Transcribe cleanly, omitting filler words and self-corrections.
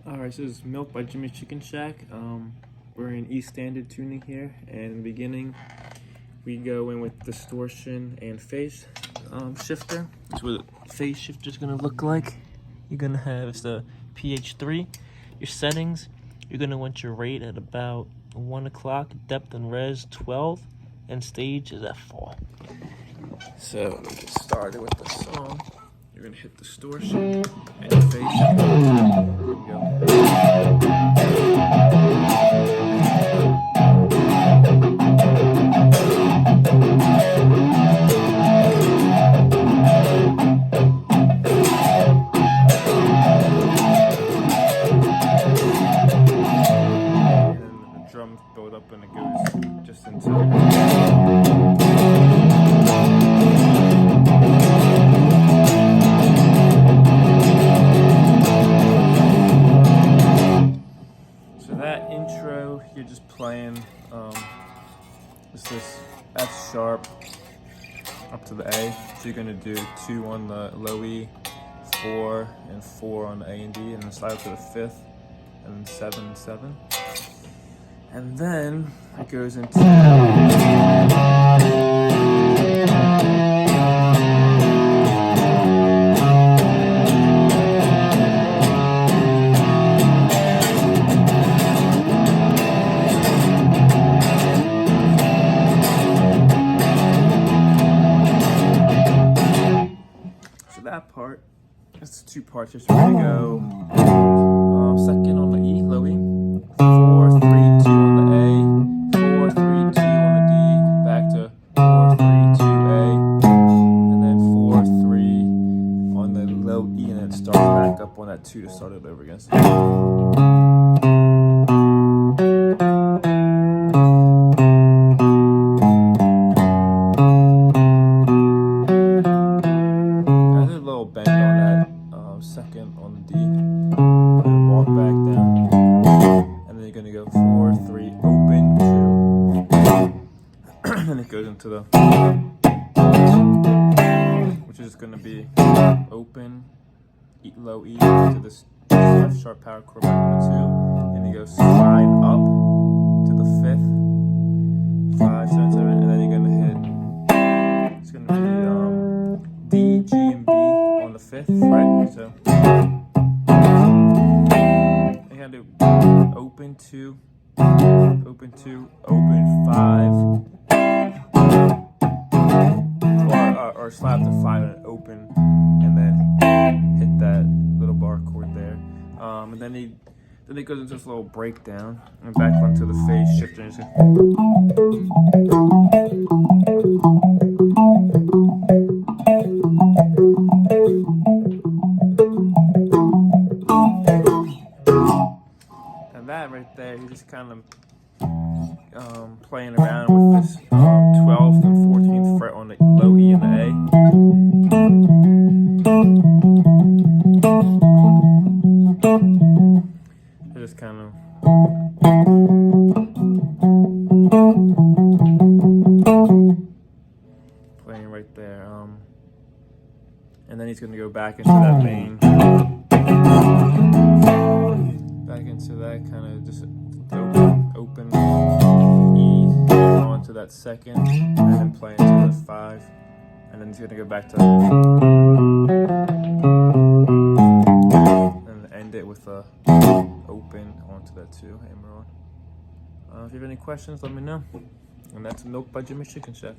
Alright, so this is Milk by Jimmie Chicken Shack. We're in E standard tuning here, and in the beginning we go in with distortion and phase shifter. That's what the phase shifter is going to look like. You're going to have, it's the pH3. Your settings, you're going to want your rate at about 1 o'clock, depth and res 12, and stage is at 4. So let's get started with the song. You're going to hit distortion and phase shifter. There we go. Drums build up and it goes just into so that intro you're just playing it's this F sharp up to the A, so you're gonna do 2 on the low E, 4 and 4 on the A and D, and then slide up to the 5th, and then 7 and 7. And then it goes into so that part, it's 2 parts. Just we're gonna go second on the E, low E, 4, 3, 2 on the A, 4, 3, 2 on the D, back to 4, 3, 2, A, and then 4, 3 on the low E, and then start back up on that 2 to start it over again. There's a little bend on that second on the D, and walk back down. And then you're gonna go 4, 3, open, 2. And then it goes into the, which is gonna be open, E, low E to this F sharp power chord back on the 2, and you go slide up to the 5th, 5, 7, 7, and then you're gonna hit, it's gonna be D, G, and B on the 5th, right? So you gotta do open 2, open 2, open 5, or slap the 5 and open, and then hit that little bar chord there. And then it goes into this little breakdown and back onto the phase shifter. And that right there, you're just kind of playing around with this 12th and 14th fret on the low E and the A. You're just kind of playing right there. And then he's going to go back into that main. Back into that kind of just open E onto that second, and then play into the 5, and then he's gonna go back to and end it with a open onto that 2, hammer on. If you have any questions, let me know. And that's Milk by Jimmie Chicken Shack.